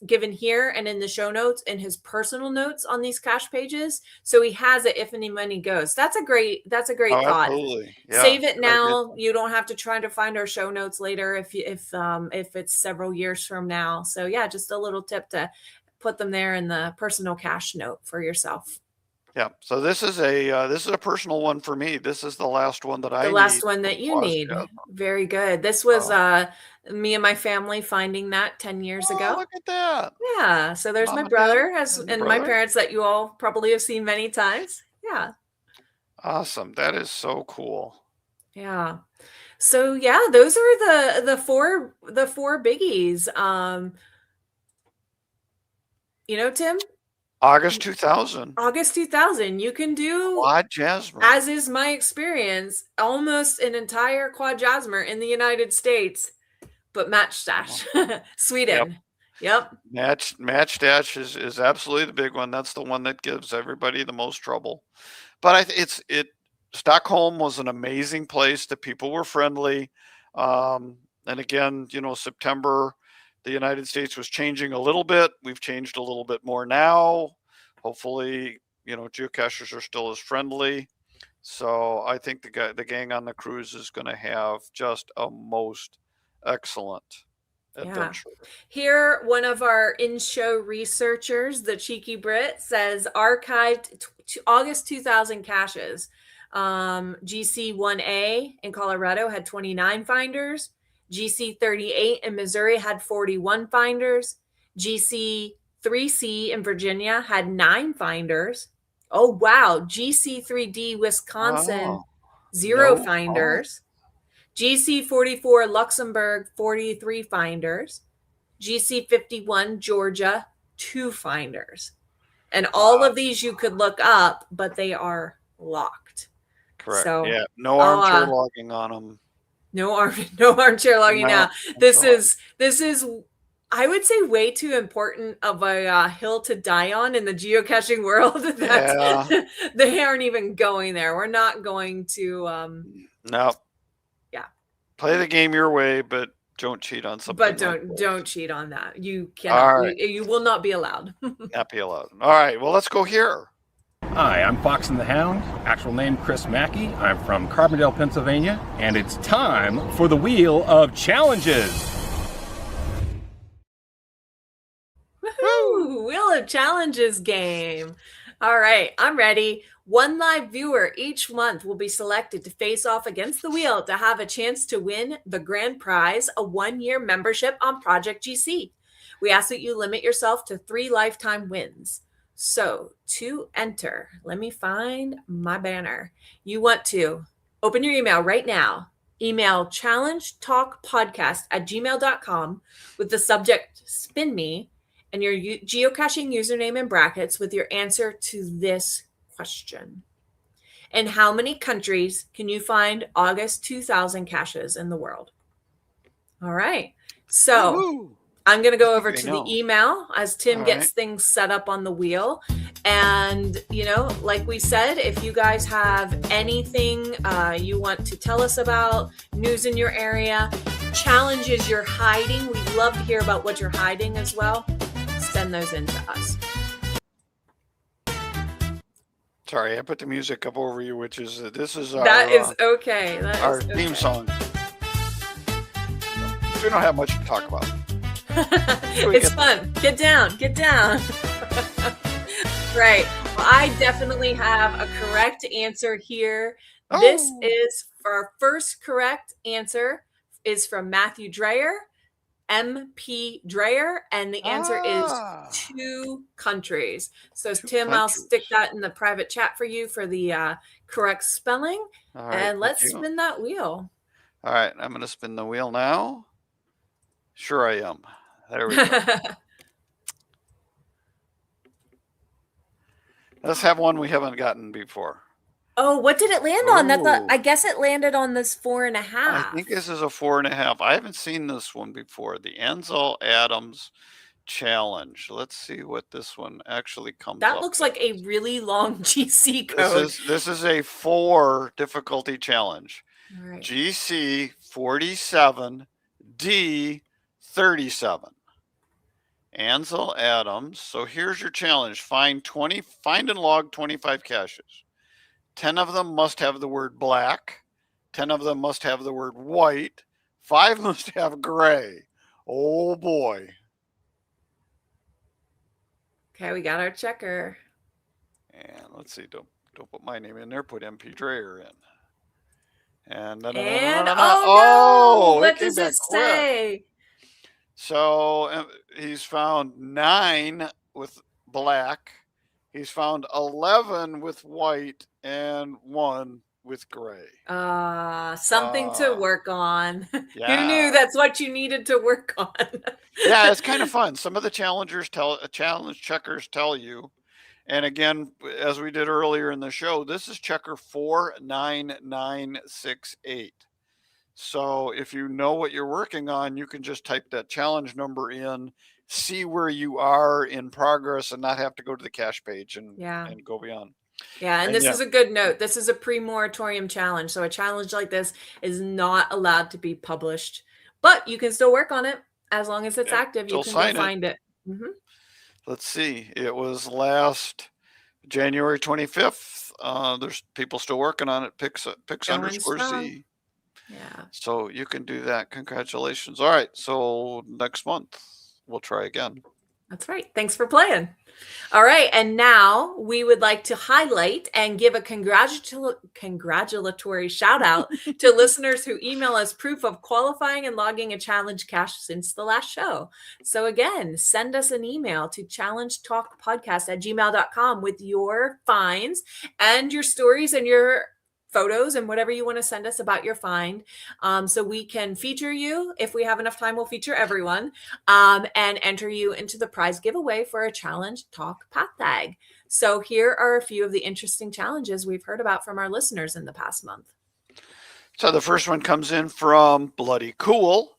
given here and in the show notes in his personal notes on these cache pages, so he has it if any money goes. That's a great Oh, thought. absolutely. Yeah. Save it Good idea. now. You don't have to try to find our show notes later if it's several years from now. So yeah, just a little tip to put them there in the personal cache note for yourself. Yeah. So this is a personal one for me. This is the last one that I The last need. one that you Quaz need. Jasmine. Very good. This was Oh. me and my family finding that 10 years Oh, ago. look at that. Yeah. So there's Mom my and brother Dad and your and my brother. parents that you all probably have seen many times. Yeah. Awesome. That is so cool. Yeah. So yeah, those are the four biggies. Tim, August 2000. August 2000, you can do, Quad Jasmer. as is my experience, almost an entire quad jasmer in the United States, but match stash, Yep. Sweden. Yep. Match dash is absolutely the big one. That's the one that gives everybody the most trouble. But Stockholm was an amazing place. The people were friendly. And again, September, the United States was changing a little bit. We've changed a little bit more now. Hopefully, geocachers are still as friendly. So I think the gang on the cruise is going to have just a most excellent adventure. Yeah. Here, one of our in-show researchers, the cheeky Brit, says archived August 2000 caches. GC1A in Colorado had 29 finders. GC38 in Missouri had 41 finders. GC3C in Virginia had 9 finders. Oh, wow. GC3D Wisconsin, Oh, 0 no. finders. GC44 Luxembourg, 43 finders. GC51 Georgia, 2 finders. And all of these you could look up, but they are locked. Correct. So, yeah. No armchair logging on them. No armchair logging now. This is, I would say, way too important of a hill to die on in the geocaching world. That they aren't even going there. We're not going to. No. Yeah. Play the game your way, but don't cheat on something. But don't cheat on that. You cannot. Right. You will not be allowed. Not be allowed. All right. Well, let's go here. Hi, I'm Fox and the Hound, actual name Chris Mackey. I'm from Carbondale, Pennsylvania, and it's time for the Wheel of Challenges. Woohoo! Wheel of Challenges game. All right, I'm ready. One live viewer each month will be selected to face off against the wheel to have a chance to win the grand prize, a 1-year membership on Project GC. We ask that you limit yourself to 3 lifetime wins. So to enter, let me find my banner. You want to open your email right now. Email challengetalkpodcast@gmail.com with the subject spin me and your geocaching username in brackets with your answer to this question. In how many countries can you find August 2000 caches in the world? All right. So Woo-hoo. I'm going to go over to the email as Tim gets things set up on the wheel. And, like we said, if you guys have anything you want to tell us about, news in your area, challenges you're hiding, we'd love to hear about what you're hiding as well. Send those in to us. Sorry, I put the music up over you, which is this is our that is okay. Our theme song. We don't have much to talk about. It's fun. Get down. Right. Well, I definitely have a correct answer here. Oh. This is for our first correct answer is from Matthew Dreyer, MP Dreyer, and the answer is 2 countries. So Tim, I'll stick that in the private chat for you for the correct spelling. Right, and let's spin that wheel. All right, I'm going to spin the wheel now. Sure I am. There we go. Let's have one we haven't gotten before. Oh, what did it land on? Ooh. I guess it landed on this 4.5. I think this is a 4.5. I haven't seen this one before. The Ansel Adams Challenge. Let's see what this one actually comes up. That looks like a really long GC This code. is a 4 difficulty challenge. All right. GC 47 D 37. Ansel Adams. So here's your challenge. Find and log 25 caches. 10 of them must have the word black. 10 of them must have the word white. 5 must have gray. Oh boy. Okay, we got our checker. And let's see, don't put my name in there, put MP Dreyer in. And oh no! What does it say? So he's found 9 with black. He's found 11 with white and 1 with gray. Something to work on. Yeah. Who knew that's what you needed to work on? Yeah, it's kind of fun. Some of the challenge checkers tell you. And again, as we did earlier in the show, this is checker 49968. So if you know what you're working on, you can just type that challenge number in, see where you are in progress, and not have to go to the cache page and go beyond. Yeah, and this is a good note. This is a pre-moratorium challenge. So a challenge like this is not allowed to be published, but you can still work on it as long as it's active. You can go find it. Mm-hmm. Let's see. It was last January 25th. There's people still working on it. Pix_Z. Yeah. So you can do that. Congratulations. All right. So next month we'll try again. That's right. Thanks for playing. All right. And now we would like to highlight and give a congratulatory shout out to listeners who email us proof of qualifying and logging a challenge cache since the last show. So again, send us an email to challengetalkpodcast@gmail.com with your finds and your stories and your photos and whatever you want to send us about your find, so we can feature you. If we have enough time, we'll feature everyone, and enter you into the prize giveaway for a Challenge Talk path tag. So here are a few of the interesting challenges we've heard about from our listeners in the past month. So the first one comes in from Bloody Cool,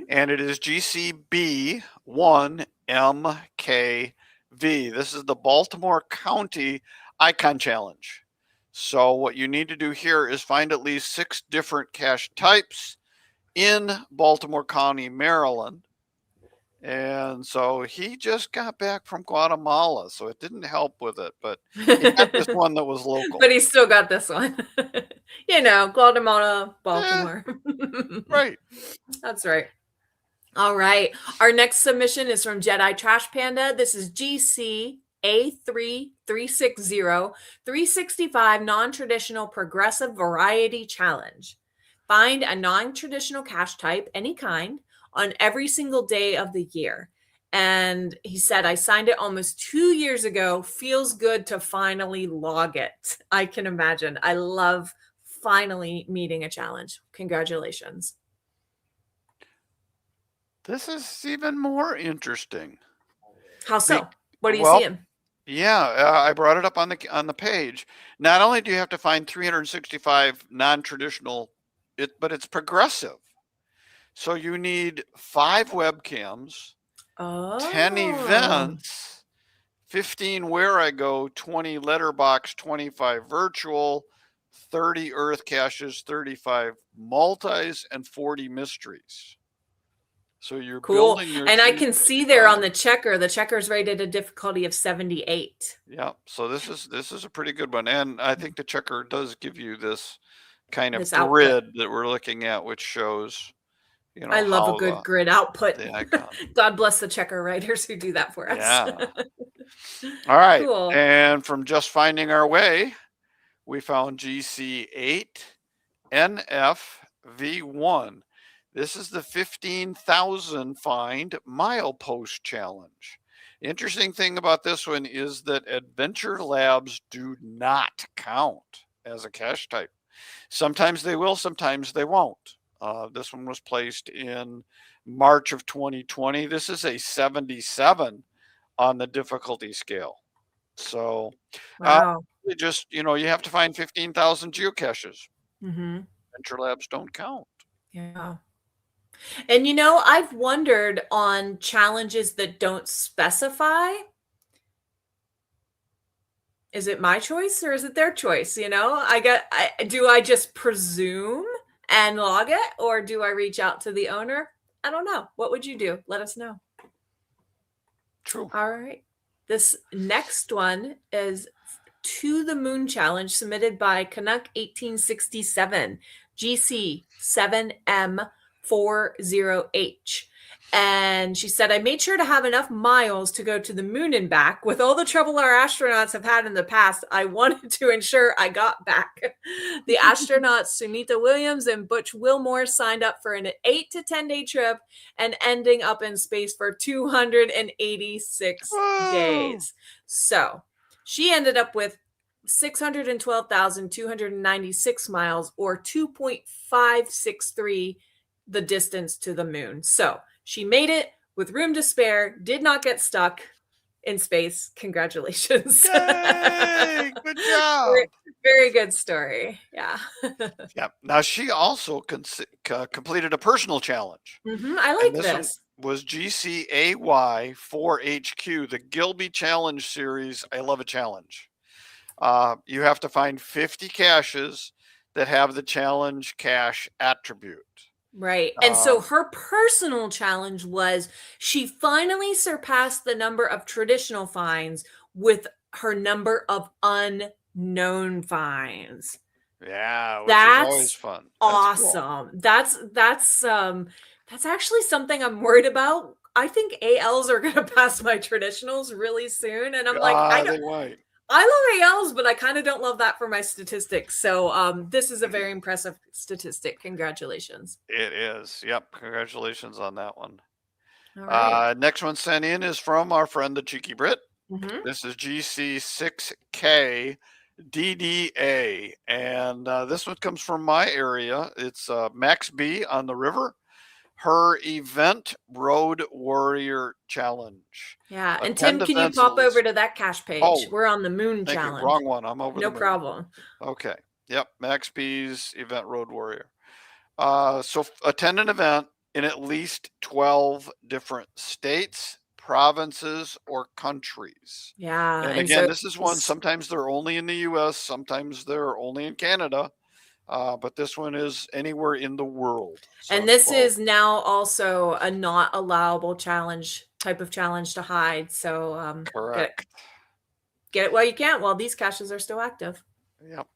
and it is GCB1MKV. This is the Baltimore County Icon Challenge. So what you need to do here is find at least 6 different cache types in Baltimore County, Maryland. And so he just got back from Guatemala, so it didn't help with it, but he got this one that was local. But he still got this one. Guatemala, Baltimore. Right. That's right. All right. Our next submission is from Jedi Trash Panda. This is GC A3360 365 Non-Traditional Progressive Variety Challenge. Find a non-traditional cache type, any kind, on every single day of the year. And he said, I signed it almost 2 years ago. Feels good to finally log it. I can imagine. I love finally meeting a challenge. Congratulations. This is even more interesting. How so? What do you see him? Yeah, I brought it up on the page. Not only do you have to find 365 non-traditional, but it's progressive. So you need 5 webcams, 10 events, 15 where I go, 20 letterbox, 25 virtual, 30 earth caches, 35 multis, and 40 mysteries. So you're building your and I can see there on the checker's rated a difficulty of 78. Yeah, so this is a pretty good one, and I think the checker does give you this kind of grid that we're looking at, which shows, I love a good grid output. The icon. God bless the checker writers who do that for us. Yeah. All right. Cool. And from Just Finding Our Way, we found GC8NFV1. This is the 15,000 find milepost challenge. The interesting thing about this one is that adventure labs do not count as a cache type. Sometimes they will, sometimes they won't. This one was placed in March of 2020. This is a 77 on the difficulty scale. So, Wow. you just, you have to find 15,000 geocaches. Mm-hmm. Venture Labs don't count. Yeah. And I've wondered on challenges that don't specify. Is it my choice or is it their choice? Do I just presume and log it, or do I reach out to the owner? I don't know. What would you do? Let us know. True. All right. This next one is To the Moon Challenge submitted by Canuck 1867 GC7M40H. And she said, I made sure to have enough miles to go to the moon and back. With all the trouble our astronauts have had in the past, I wanted to ensure I got back. The astronauts Sunita Williams and Butch Wilmore signed up for an 8 to 10-day trip and ending up in space for 286 days. So she ended up with 612,296 miles, or 2.563 the distance to the moon. So she made it with room to spare, did not get stuck in space. Congratulations. Yay! Good job. Very, very good story. Yeah. Yeah. Now she also completed a personal challenge. I like And this. one was GCAY4HQ, the Gilby Challenge series. I love a challenge. You have to find 50 caches that have the challenge cache attribute. Right. And so her personal challenge was she finally surpassed the number of traditional finds with her number of unknown finds. Yeah, which is always fun. Awesome. That's actually something I'm worried about. I think ALs are going to pass my traditionals really soon, and I'm like, they might. I love ALs, but I kind of don't love that for my statistics. So this is a very impressive statistic. Congratulations. It is. Yep. Congratulations on that one. All right. Next one sent in is from our friend, the Cheeky Brit. This is GC6K DDA. And this one comes from my area. It's Max B on the river. Her Event Road Warrior Challenge. Yeah. And Tim, can you pop over to that cache page? We're on the moon challenge. Wrong one. I'm over. No problem. Okay. Yep. Max B's Event Road Warrior. So attend an event in at least 12 different states, provinces, or countries. Yeah. And again, this is one. Sometimes they're only in the US, sometimes they're only in Canada. But this one is anywhere in the world. So and this is now also a not allowable type of challenge to hide. So correct. Get it while you can, while these caches are still active. Yep.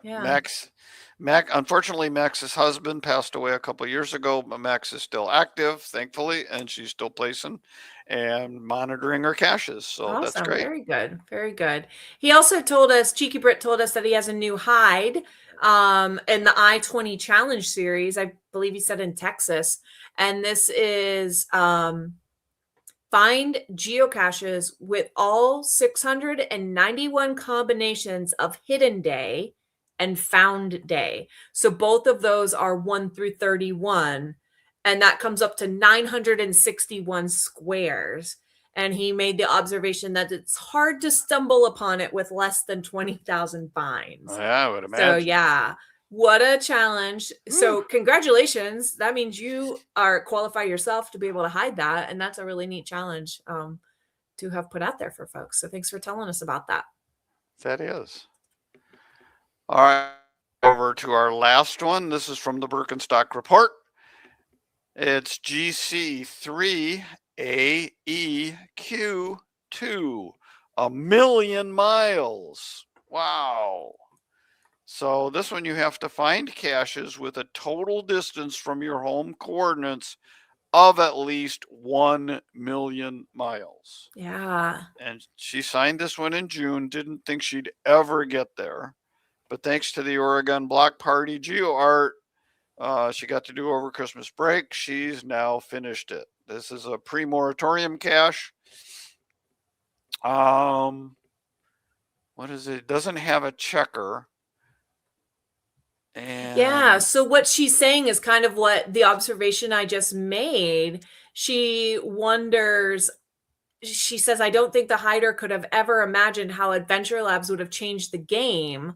Yeah. Unfortunately, Max's husband passed away a couple of years ago, but Max is still active, thankfully, and she's still placing and monitoring her caches. So awesome. That's great. Very good. Very good. He also told us, Cheeky Brit told us that he has a new hide in the I-20 Challenge series. I believe he said in Texas. And this is find geocaches with all 691 combinations of hidden day and found day. So both of those are 1 through 31. And that comes up to 961 squares. And he made the observation that it's hard to stumble upon it with less than 20,000 finds. Yeah, I would imagine. So yeah, what a challenge. So congratulations. That means you are qualify yourself to be able to hide that. And that's a really neat challenge to have put out there for folks. So thanks for telling us about that. That is. All right, over to our last one. This is from the Birkenstock Report. It's GC3AEQ2, 1,000,000 miles. Wow. So this one you have to find caches with a total distance from your home coordinates of at least 1,000,000 miles. Yeah. And she signed this one in June, didn't think she'd ever get there. But thanks to the Oregon Block Party Geo Art, she got to do over Christmas break. She's now finished it. This is a pre-moratorium cache. What is it? It doesn't have a checker. And yeah. So what she's saying is kind of what the observation I just made. She wonders, she says, I don't think the hider could have ever imagined how Adventure Labs would have changed the game.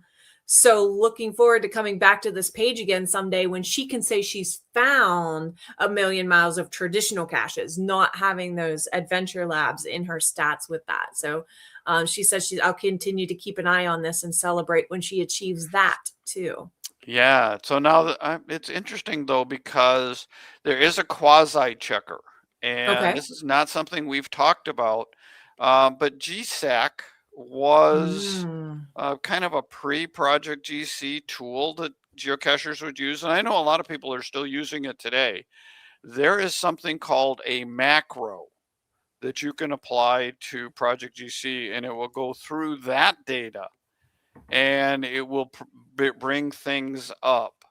So looking forward to coming back to this page again someday when she can say she's found 1,000,000 miles of traditional caches, not having those Adventure Labs in her stats with that. So she says I'll continue to keep an eye on this and celebrate when she achieves that too. Yeah. So now it's interesting though, because there is a quasi checker, and Okay. this is not something we've talked about, but GSAC was kind of a pre-Project GC tool that geocachers would use, and I know a lot of people are still using it today. There is something called a macro that you can apply to Project GC, and it will go through that data, and it will bring things up,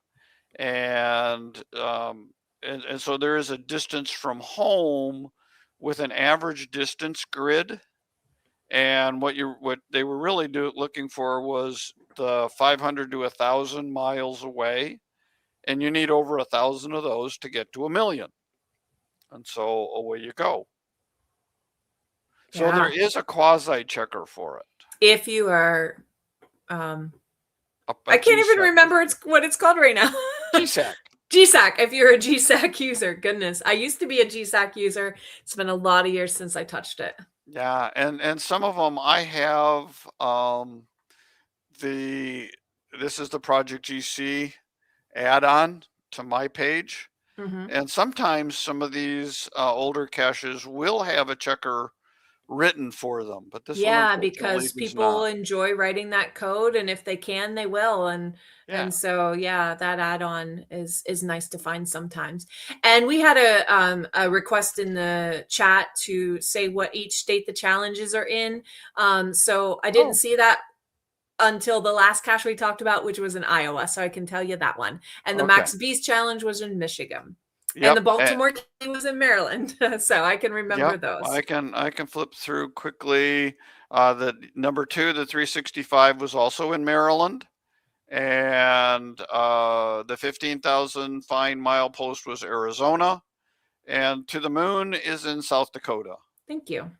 and so there is a distance from home with an average distance grid. And what they were really looking for was the 500 to 1,000 miles away, and you need over 1,000 of those to get to 1,000,000. And so away you go. So there is a quasi checker for it. If you are, I can't even remember what it's called right now. GSAC. GSAC. If you're a GSAC user, goodness, I used to be a GSAC user. It's been a lot of years since I touched it. Yeah, and some of them I have. This is the Project GC add-on to my page, and sometimes some of these older caches will have a checker written for them, but this one because people enjoy writing that code, and if they can, they will. And so that add-on is nice to find sometimes. And we had a request in the chat to say what each state the challenges are in. So I didn't see that until the last cache we talked about, which was in Iowa. So I can tell you that one. And the Max Beast challenge was in Michigan. And the Baltimore Key was in Maryland. So I can remember those. I can flip through quickly. The number 2, the 365, was also in Maryland. And the 15,000 fine mile post was Arizona. And To the Moon is in South Dakota. Thank you.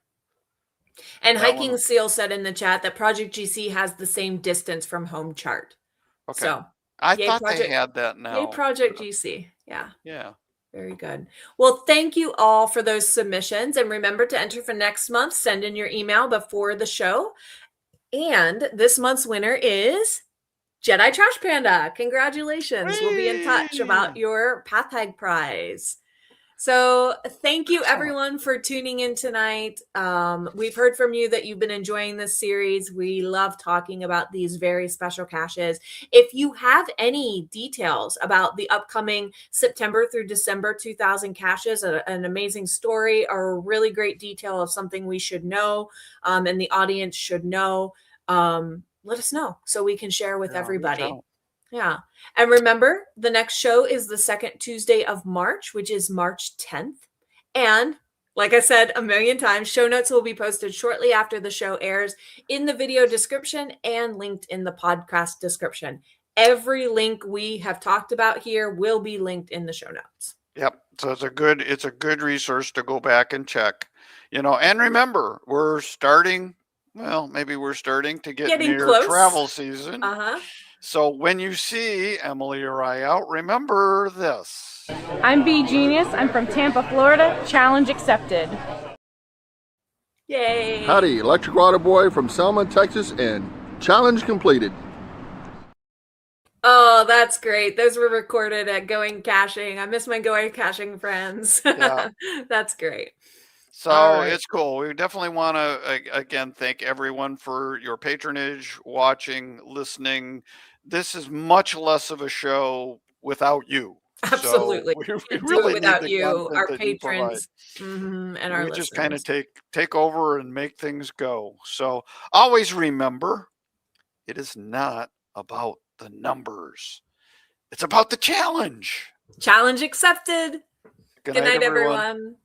And Hiking Seal said in the chat that Project GC has the same distance from home chart. Okay. So I thought they had that now. Yay, Project GC. Yeah. Yeah. Very good. Well, thank you all for those submissions. And remember to enter for next month. Send in your email before the show. And this month's winner is Jedi Trash Panda. Congratulations. We'll be in touch about your Path Hag prize. So thank you everyone for tuning in tonight. We've heard from you that you've been enjoying this series. We love talking about these very special caches. If you have any details about the upcoming September through December 2000 caches, an amazing story or a really great detail of something we should know and the audience should know, let us know so we can share with everybody. Yeah. And remember, the next show is the second Tuesday of March, which is March 10th. And like I said a million times, show notes will be posted shortly after the show airs in the video description and linked in the podcast description. Every link we have talked about here will be linked in the show notes. Yep. So it's a good resource to go back and check. And remember, we're starting to get near close. Travel season. So when you see Emily or I out, remember this. I'm B Genius. I'm from Tampa, Florida. Challenge accepted. Yay. Howdy, Electric Water Boy from Selma, Texas, and challenge completed. Oh, that's great. Those were recorded at Going Caching. I miss my Going Caching friends. Yeah. That's great. So It's cool. We definitely want to, again, thank everyone for your patronage, watching, listening. This is much less of a show without you. Absolutely. So we really without you, our patrons, and our listeners. We just kind of take over and make things go. So always remember, it is not about the numbers. It's about the challenge. Challenge accepted. Good night, everyone.